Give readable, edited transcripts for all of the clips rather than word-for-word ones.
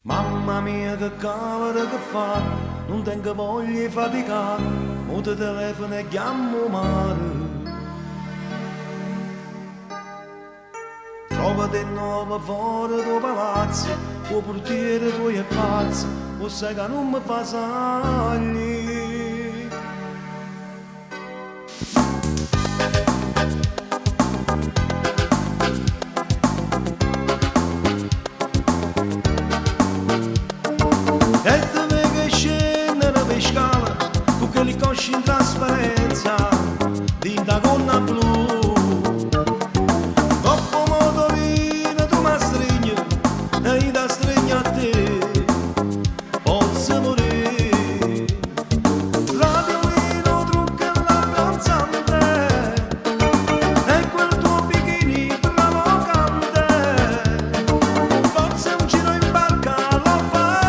Mamma mia che cavolo che fa, non tengo voglia di faticare, mo te telefono e chiamo mare. Trovati di nuovo fuori tuo palazzo, tuo portiere tuo è pazzo, o sai che non mi fa sagli. Li cosci in trasparenza di da gonna blu dopo motorino tu mi stringi e io da stringo a te posso morire la violino trucca la danzante e quel tuo bikini provocante forse un giro in barca lo farò.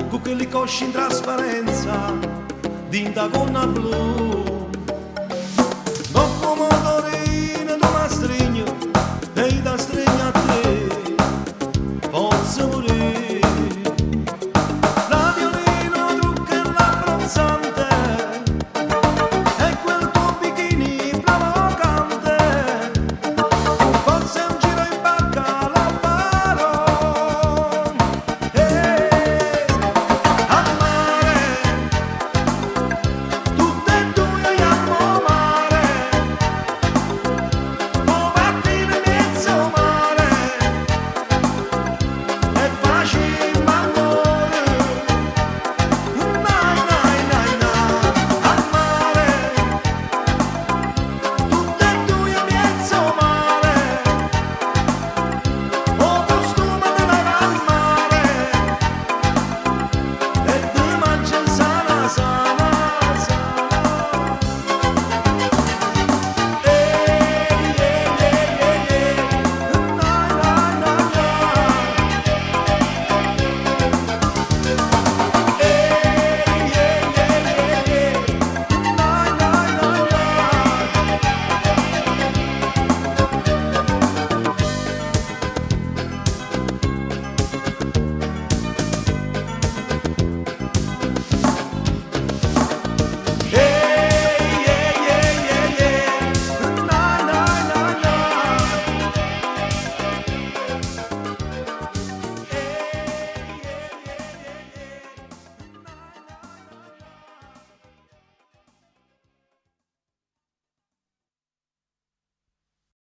Con quelle cosci in trasparenza di da gonna blu dopo